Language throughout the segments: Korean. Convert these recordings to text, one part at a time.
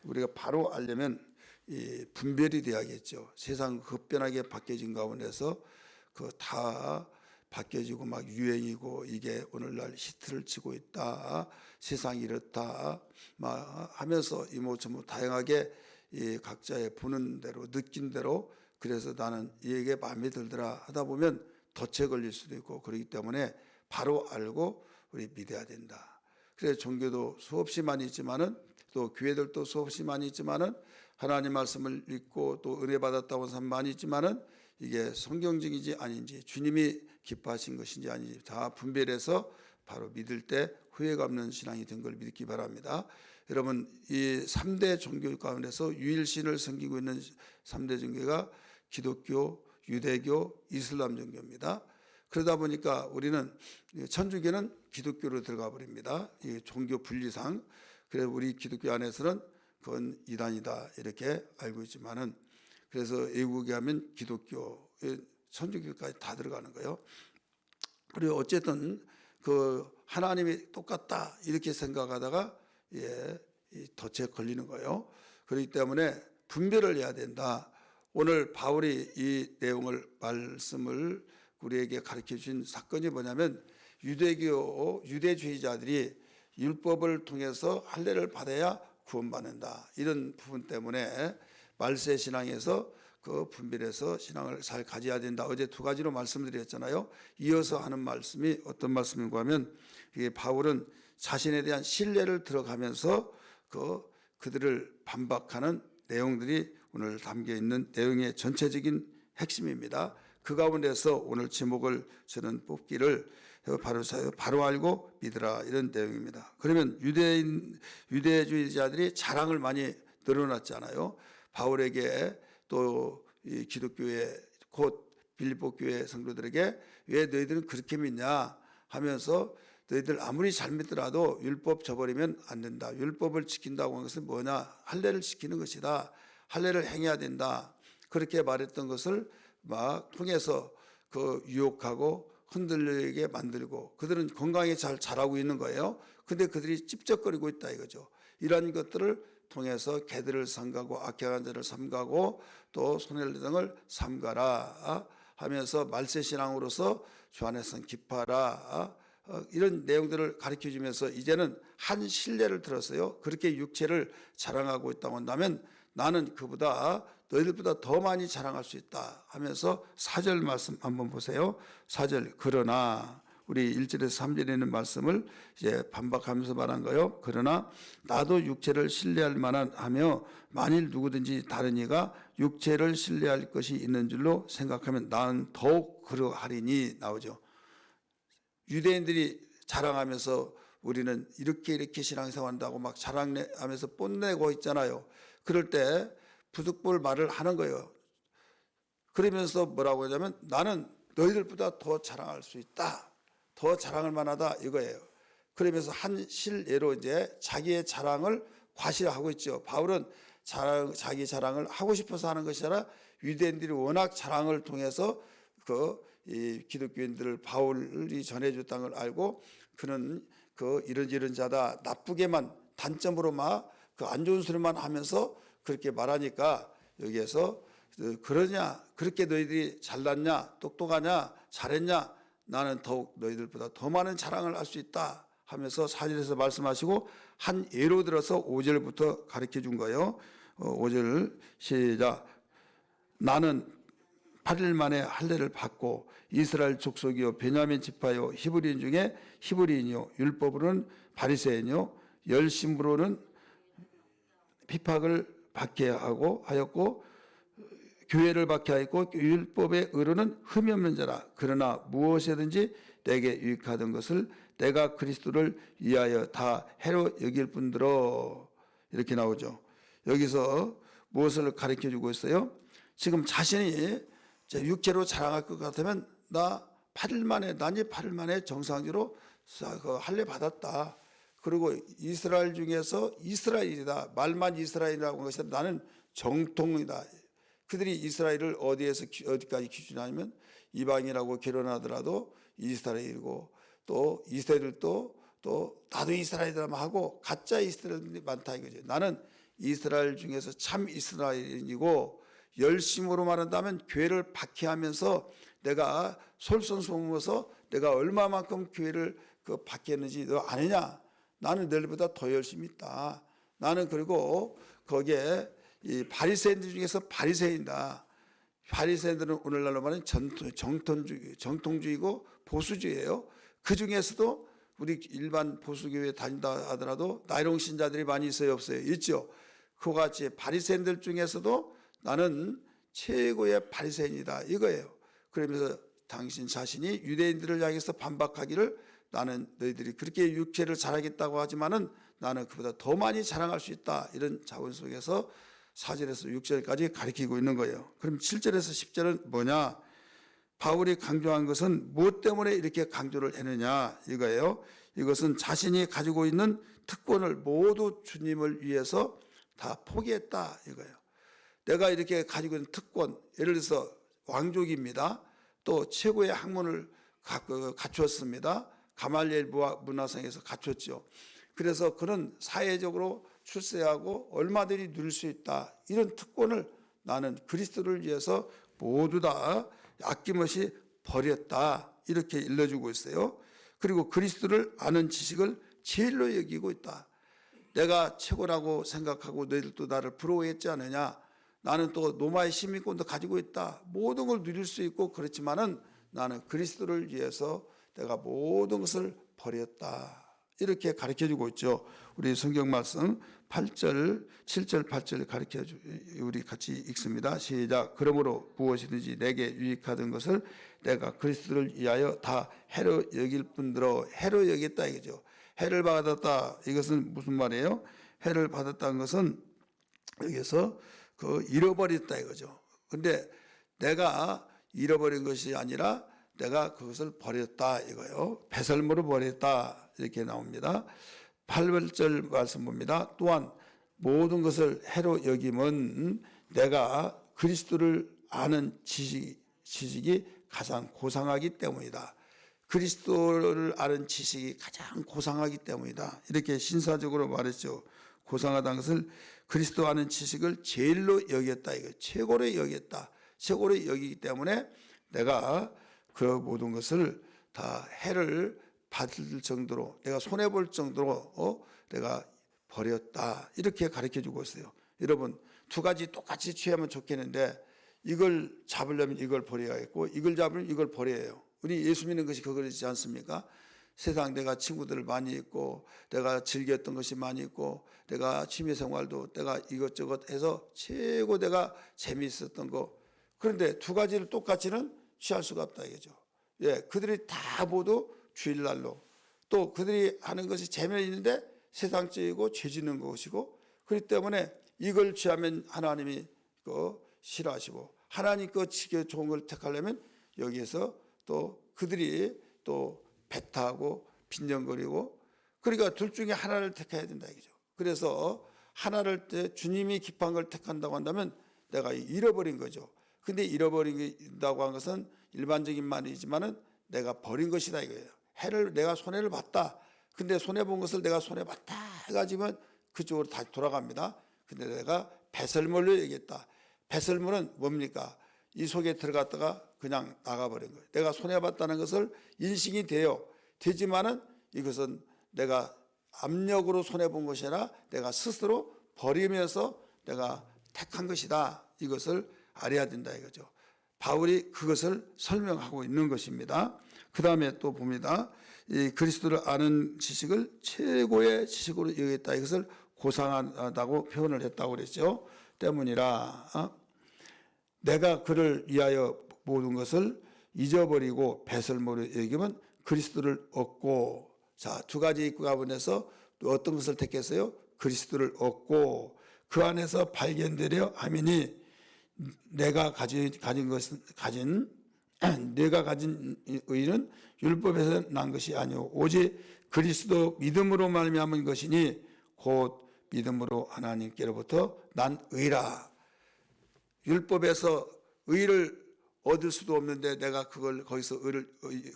우리가 바로 알려면 이 분별이 돼야겠죠. 세상 급변하게 바뀌어진 가운데서 그 다 바뀌어지고 막 유행이고 이게 오늘날 히트를 치고 있다. 세상이 이렇다. 막 하면서 이모저모 다양하게 이 각자의 보는 대로 느낀 대로 그래서 나는 이게 마음에 들더라 하다 보면 덫에 걸릴 수도 있고 그렇기 때문에 바로 알고 우리 믿어야 된다. 그래서 종교도 수없이 많이 있지만은 또 교회들도 수없이 많이 있지만은 하나님 말씀을 읽고 또 은혜 받았다고 하는 사람 많이 있지만은 이게 성경적인지 아닌지 주님이 기뻐하신 것인지 아닌지 다 분별해서 바로 믿을 때 후회가 없는 신앙이 된 걸 믿기 바랍니다. 여러분 이 3대 종교 가운데서 유일신을 섬기고 있는 3대 종교가 기독교, 유대교, 이슬람 종교입니다. 그러다 보니까 우리는 천주교는 기독교로 들어가 버립니다. 이 종교 분리상. 그래서 우리 기독교 안에서는 그건 이단이다 이렇게 알고 있지만은 그래서 외국에 하면 기독교, 천주교까지 다 들어가는 거예요. 그리고 어쨌든 그 하나님이 똑같다 이렇게 생각하다가 이 덫에 걸리는 거예요. 그렇기 때문에 분별을 해야 된다. 오늘 바울이 이 내용을 말씀을 우리에게 가르쳐 주신 사건이 뭐냐면 유대주의자들이 율법을 통해서 할례를 받아야 구원받는다. 이런 부분 때문에 말세 신앙에서 그 분별해서 신앙을 잘 가져야 된다. 어제 두 가지로 말씀드렸잖아요. 이어서 하는 말씀이 어떤 말씀인가 하면 이게 바울은 자신에 대한 신뢰를 들어가면서 그들을 반박하는 내용들이 오늘 담겨 있는 내용의 전체적인 핵심입니다. 그 가운데서 오늘 제목을 저는 뽑기를 바로 알고 믿으라 이런 내용입니다. 그러면 유대주의자들이 자랑을 많이 늘어났잖아요. 바울에게 또 이 기독교의 곧 빌립보 교회 성도들에게 왜 너희들은 그렇게 믿냐 하면서 너희들 아무리 잘 믿더라도 율법 저버리면 안 된다. 율법을 지킨다고 하는 것은 뭐냐? 할례를 지키는 것이다. 할례를 행해야 된다. 그렇게 말했던 것을 막 통해서 그 유혹하고 흔들리게 만들고 그들은 건강히 잘 자라고 있는 거예요. 근데 그들이 찝쩍거리고 있다 이거죠. 이런 것들을 통해서 개들을 삼가고 악행한 자를 삼가고 또 손해를 등을 삼가라 하면서 말세신앙으로서 주 안에서는 기뻐하라 이런 내용들을 가르쳐 주면서 이제는 한 신뢰를 들었어요. 그렇게 육체를 자랑하고 있다고 한다면 나는 그보다 너희들보다 더 많이 자랑할 수 있다 하면서 4절 말씀 한번 보세요. 4절 그러나 우리 1절에서 3절에 있는 말씀을 이제 반박하면서 말한 거예요. 그러나 나도 육체를 신뢰할 만한 하며 만일 누구든지 다른 이가 육체를 신뢰할 것이 있는 줄로 생각하면 나는 더욱 그러하리니 나오죠. 유대인들이 자랑하면서 우리는 이렇게 신앙생활한다고 막 자랑하면서 뽐내고 있잖아요. 그럴 때 부득불 말을 하는 거예요. 그러면서 뭐라고 하냐면 나는 너희들보다 더 자랑할 수 있다. 더 자랑할 만하다 이거예요. 그러면서 한 실례로 이제 자기의 자랑을 과시하고 있죠. 바울은 자기 자랑을 하고 싶어서 하는 것이 아니라 유대인들이 워낙 자랑을 통해서 이 기독교인들을 바울이 전해줬다는 걸 알고 그는 이런 자다 나쁘게만 단점으로 막 안 좋은 소리만 하면서 그렇게 말하니까 여기에서 그러냐 그렇게 너희들이 잘났냐 똑똑하냐 잘했냐 나는 더욱 너희들보다 더 많은 자랑을 할 수 있다 하면서 4절에서 말씀하시고 한 예로 들어서 5절부터 가르쳐 준 거예요. 5절 시작. 나는 8일 만에 할례를 받고 이스라엘 족속이요 베냐민 지파요 히브리인 중에 히브리인이요 율법으로는 바리새인이요 열심으로는 핍박을 받게 하였고 교회를 박해하였고 율법의 의로는 흠이 없는 자라. 그러나 무엇이든지 내게 유익하던 것을 내가 그리스도를 위하여 다 해로 여길 뿐더러 이렇게 나오죠. 여기서 무엇을 가르쳐주고 있어요? 지금 자신이 육체로 자랑할 것 같으면 나 8일 만에 정상적으로 할례 받았다. 그리고 이스라엘 중에서 이스라엘이다. 말만 이스라엘이라고 하는 것이 나는 정통이다. 그들이 이스라엘을 어디까지 기준하냐면 이방인하고 결혼하더라도 이스라엘이고 또 이스라엘도 또 나도 이스라엘이라고 하고 가짜 이스라엘들이 많다 이거죠. 나는 이스라엘 중에서 참 이스라엘인이고 열심으로 말한다면 교회를 박해하면서 내가 솔선수범해서 내가 얼마만큼 교회를 박해했는지 너 아느냐? 나는 너희보다 더 열심히 있다. 나는 그리고 거기에 이 바리새인들 중에서 바리새인이다. 바리새인들은 오늘날로 말하면 정통주의고 보수주의예요. 그 중에서도 우리 일반 보수교회 다닌다 하더라도 나이롱 신자들이 많이 있어요, 없어요? 있죠. 그와 같이 바리새인들 중에서도 나는 최고의 바리새인이다 이거예요. 그러면서 당신 자신이 유대인들을 향해서 반박하기를 나는 너희들이 그렇게 육체를 자랑했다고 하지만은 나는 그보다 더 많이 자랑할 수 있다. 이런 자원 속에서 4절에서 6절까지 가리키고 있는 거예요. 그럼 7절에서 10절은 뭐냐? 바울이 강조한 것은 무엇 때문에 이렇게 강조를 했느냐 이거예요. 이것은 자신이 가지고 있는 특권을 모두 주님을 위해서 다 포기했다 이거예요. 내가 이렇게 가지고 있는 특권, 예를 들어서 왕족입니다. 또 최고의 학문을 갖추었습니다. 가말리엘 문화상에서 갖췄죠. 그래서 그는 사회적으로 출세하고 얼마든지 누릴 수 있다. 이런 특권을 나는 그리스도를 위해서 모두 다 아낌없이 버렸다. 이렇게 일러주고 있어요. 그리고 그리스도를 아는 지식을 제일로 여기고 있다. 내가 최고라고 생각하고 너희들도 나를 부러워했지 않느냐. 나는 또 로마의 시민권도 가지고 있다. 모든 걸 누릴 수 있고 그렇지만은 나는 그리스도를 위해서 내가 모든 것을 버렸다. 이렇게 가르쳐주고 있죠. 우리 성경 말씀 8절, 7절, 8절 가르쳐주 우리 같이 읽습니다. 시작. 그러므로 무엇이든지 내게 유익하던 것을 내가 그리스도를 위하여 다 해로 여길 뿐더러 해로 여겼다 이거죠. 해를 받았다. 이것은 무슨 말이에요? 해를 받았다는 것은 여기서 잃어버렸다 이거죠. 근데 내가 잃어버린 것이 아니라 내가 그것을 버렸다 이거예요. 배설물을 버렸다 이렇게 나옵니다. 8절 말씀 봅니다. 또한 모든 것을 해로 여김은 내가 그리스도를 아는 지식이 가장 고상하기 때문이다. 그리스도를 아는 지식이 가장 고상하기 때문이다. 이렇게 신사적으로 말했죠. 고상하다는 것을 그리스도 아는 지식을 제일로 여겼다. 이거 최고로 여겼다. 최고로 여기기 때문에 내가 그 모든 것을 다 해를 받을 정도로 내가 손해볼 정도로 내가 버렸다. 이렇게 가르쳐주고 있어요. 여러분 두 가지 똑같이 취하면 좋겠는데 이걸 잡으려면 이걸 버려야겠고 이걸 잡으면 이걸 버려야 해요. 우리 예수 믿는 것이 그거지 않습니까? 세상 내가 친구들을 많이 있고 내가 즐겼던 것이 많이 있고 내가 취미생활도 내가 이것저것 해서 최고 내가 재미있었던 거 그런데 두 가지를 똑같이는 취할 수가 없다 이거죠. 예, 그들이 다 모두 주일날로 또 그들이 하는 것이 재미있는데 세상적이고 죄짓는 것이고 그렇기 때문에 이걸 취하면 하나님이 싫어하시고 하나님 거 지켜 좋은 걸 택하려면 여기에서 또 그들이 또 배타하고 빈정거리고 그러니까 둘 중에 하나를 택해야 된다 이거죠. 그래서 하나를 때 주님이 기뻐한 걸 택한다고 한다면 내가 잃어버린 거죠. 근데 잃어버린다고 하는 것은 일반적인 말이지만은 내가 버린 것이다 이거예요. 해를 내가 손해를 봤다. 근데 손해 본 것을 내가 손해 봤다 해가지고 그쪽으로 다시 돌아갑니다. 근데 내가 배설물로 얘기했다. 배설물은 뭡니까? 이 속에 들어갔다가 그냥 나가버린 거예요. 내가 손해 봤다는 것을 인식이 돼요. 되지만은 이것은 내가 압력으로 손해 본 것이 아니라 내가 스스로 버리면서 내가 택한 것이다. 이것을 알아야 된다 이거죠. 바울이 그것을 설명하고 있는 것입니다. 그 다음에 또 봅니다. 이 그리스도를 아는 지식을 최고의 지식으로 여겼다. 이것을 고상하다고 표현을 했다고 그랬죠. 때문이라 내가 그를 위하여 모든 것을 잊어버리고 배설물로 여기면 그리스도를 얻고 자, 두 가지 가운데서 또 어떤 것을 택했어요? 그리스도를 얻고 그 안에서 발견되려 하미니 내가 가진 의는 율법에서 난 것이 아니오 오직 그리스도 믿음으로 말미암은 것이니 곧 믿음으로 하나님께로부터 난 의라. 율법에서 의를 얻을 수도 없는데 내가 그걸 거기서 의를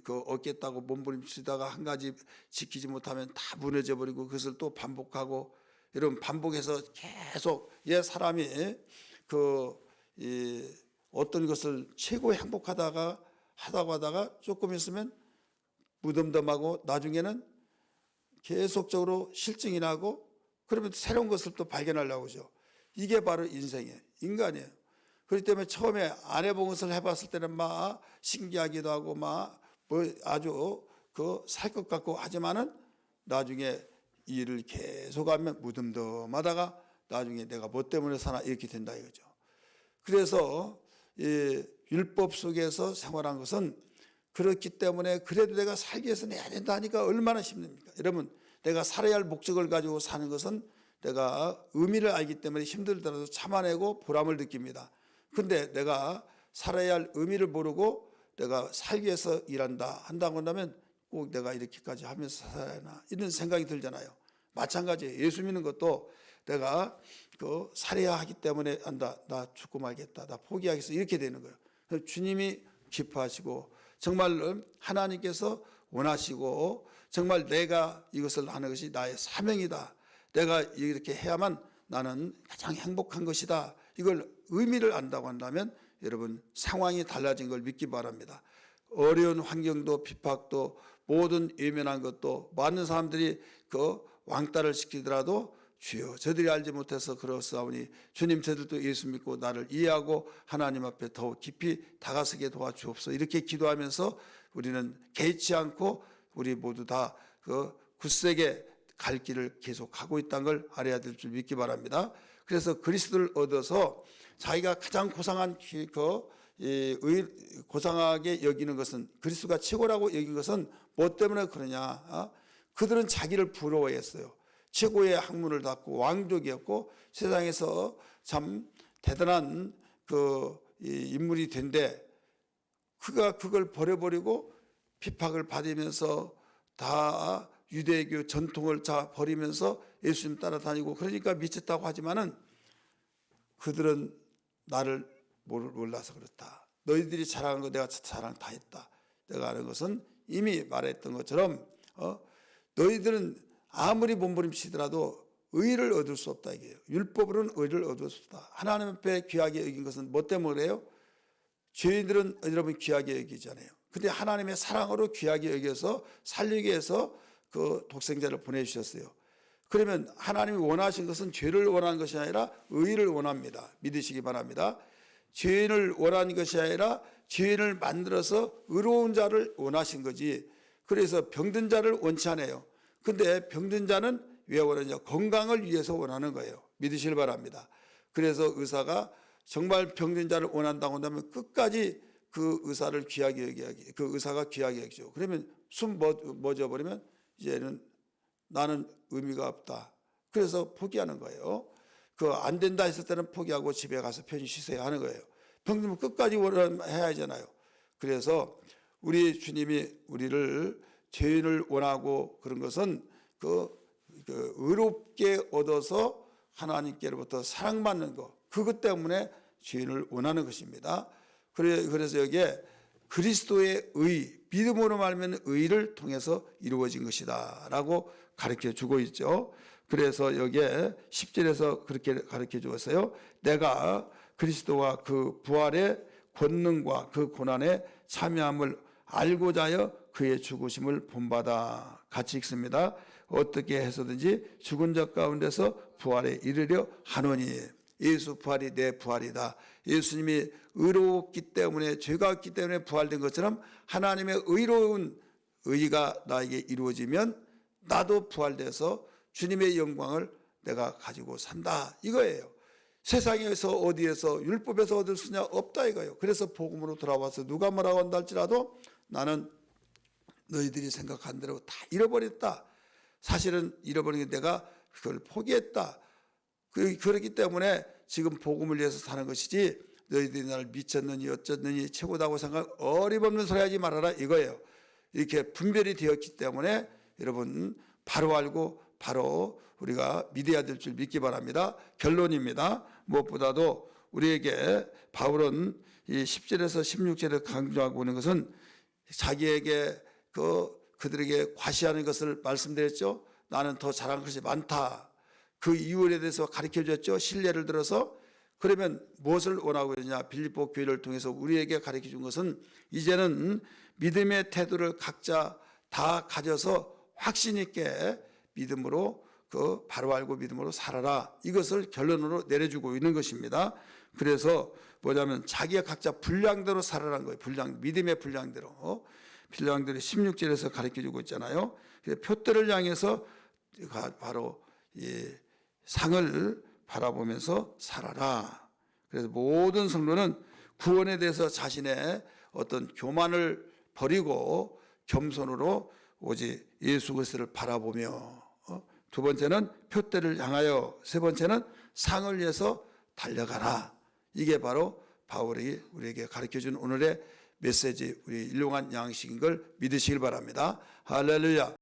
얻겠다고 몸부림치다가 한 가지 지키지 못하면 다 무너져 버리고 그것을 또 반복하고 여러분 반복해서 계속 사람이 어떤 것을 최고 행복하다가 하다고 하다가 조금 있으면 무덤덤하고 나중에는 계속적으로 실증이 나고 그러면 새로운 것을 또 발견하려고 하죠. 이게 바로 인생이에요. 인간이에요. 그렇기 때문에 처음에 안 해본 것을 해봤을 때는 막 신기하기도 하고 막 뭐 아주 살 것 같고 하지만은 나중에 이 일을 계속하면 무덤덤하다가 나중에 내가 뭐 때문에 사나 이렇게 된다 이거죠. 그래서 이 율법 속에서 생활한 것은 그렇기 때문에 그래도 내가 살기 위해서 내야 된다 하니까 얼마나 힘듭니까? 여러분 내가 살아야 할 목적을 가지고 사는 것은 내가 의미를 알기 때문에 힘들더라도 참아내고 보람을 느낍니다. 근데 내가 살아야 할 의미를 모르고 내가 살기 위해서 일한다 한다고 한다면 꼭 내가 이렇게까지 하면서 살아야 하나 이런 생각이 들잖아요. 마찬가지예요. 예수 믿는 것도 내가 살아야 하기 때문에 한다. 나 죽고 말겠다. 나 포기하겠어. 이렇게 되는 거예요. 그래서 주님이 기뻐하시고 정말 하나님께서 원하시고 정말 내가 이것을 하는 것이 나의 사명이다. 내가 이렇게 해야만 나는 가장 행복한 것이다. 이걸 의미를 안다고 한다면 여러분 상황이 달라진 걸 믿기 바랍니다. 어려운 환경도 핍박도 모든 예민한 것도 많은 사람들이 왕따를 시키더라도 주여 저들이 알지 못해서 그렇사오니 주님 저들도 예수 믿고 나를 이해하고 하나님 앞에 더욱 깊이 다가서게 도와주옵소서. 이렇게 기도하면서 우리는 개의치 않고 우리 모두 다 굳세게 갈 길을 계속 가고 있다는 걸 알아야 될 줄 믿기 바랍니다. 그래서 그리스도를 얻어서 자기가 가장 고상하게 여기는 것은 그리스도가 최고라고 여긴 것은 뭐 때문에 그러냐? 그들은 자기를 부러워했어요. 최고의 학문을 닫고 왕족이었고 세상에서 참 대단한 인물이 된데 그가 그걸 버려버리고 핍박을 받으면서 다 유대교 전통을 다 버리면서 예수님 따라다니고 그러니까 미쳤다고 하지만은 그들은 나를 몰라서 그렇다. 너희들이 자랑한 거 내가 자랑 다 했다. 내가 아는 것은 이미 말했던 것처럼 너희들은 아무리 몸부림치더라도 의를 얻을 수 없다 이게요. 율법으로는 의를 얻을 수 없다. 하나님 앞에 귀하게 여긴 것은 뭐 때문에요? 죄인들은 여러분 귀하게 여기잖아요. 근데 하나님의 사랑으로 귀하게 여겨서 살리기 위해서 그 독생자를 보내주셨어요. 그러면 하나님이 원하신 것은 죄를 원하는 것이 아니라 의를 원합니다. 믿으시기 바랍니다. 죄인을 원하는 것이 아니라 죄인을 만들어서 의로운 자를 원하신 거지. 그래서 병든 자를 원치 않아요. 근데 병든 자는 왜 원하냐? 건강을 위해서 원하는 거예요. 믿으시길 바랍니다. 그래서 의사가 정말 병든 자를 원한다고 한다면 끝까지 그 의사를 귀하게 여기야기, 그 의사가 귀하게 여기죠. 그러면 숨 멎어버리면 이제는 나는 의미가 없다. 그래서 포기하는 거예요. 안 된다 했을 때는 포기하고 집에 가서 편히 쉬세요 하는 거예요. 병들면 끝까지 원해야 하잖아요. 그래서 우리 주님이 우리를 죄인을 원하고 그런 것은 의롭게 얻어서 하나님께로부터 사랑받는 것, 그것 때문에 죄인을 원하는 것입니다. 그래서 여기에 그리스도의 의, 믿음으로 말하면 의를 통해서 이루어진 것이다 라고 가르쳐 주고 있죠. 그래서 여기에 10절에서 그렇게 가르쳐 주었어요. 내가 그리스도와 그 부활의 권능과 그 고난에 참여함을 알고자 하여 그의 죽으심을 본받아. 같이 읽습니다. 어떻게 해서든지 죽은 자 가운데서 부활에 이르려 하노니. 예수 부활이 내 부활이다. 예수님이 의로웠기 때문에, 죄가 없기 때문에 부활된 것처럼 하나님의 의로운 의가 나에게 이루어지면 나도 부활돼서 주님의 영광을 내가 가지고 산다 이거예요. 세상에서 어디에서 율법에서 얻을 수냐 없다 이거예요. 그래서 복음으로 돌아와서 누가 뭐라고 한다 할지라도 나는 너희들이 생각한 대로 다 잃어버렸다. 사실은 잃어버린 게 내가 그걸 포기했다. 그렇기 때문에 지금 복음을 위해서 사는 것이지 너희들이 나를 미쳤느니 어쩌느니 최고다고 생각 어림없는 소리 하지 말아라 이거예요. 이렇게 분별이 되었기 때문에 여러분 바로 알고 바로 우리가 믿어야 될 줄 믿기 바랍니다. 결론입니다. 무엇보다도 우리에게 바울은 이 10절에서 16절에 강조하고 있는 것은 자기에게 그들에게 과시하는 것을 말씀드렸죠. 나는 더 잘한 것이 많다. 그 이유에 대해서 가르쳐 줬죠. 신뢰를 들어서. 그러면 무엇을 원하고 있느냐? 빌립보 교회를 통해서 우리에게 가르쳐 준 것은 이제는 믿음의 태도를 각자 다 가져서 확신 있게 믿음으로 바로 알고 믿음으로 살아라. 이것을 결론으로 내려주고 있는 것입니다. 그래서 뭐냐면 자기가 각자 분량대로 살아라는 거예요. 믿음의 분량대로. 분량대로 16절에서 가르쳐 주고 있잖아요. 표대를 향해서 바로 이 상을 바라보면서 살아라. 그래서 모든 성도는 구원에 대해서 자신의 어떤 교만을 버리고 겸손으로 오직 예수 그리스도를 바라보며, 두 번째는 표대를 향하여, 세 번째는 상을 위해서 달려가라. 이게 바로 바울이 우리에게 가르쳐준 오늘의 메시지, 우리 일용한 양식인 걸 믿으시길 바랍니다. 할렐루야.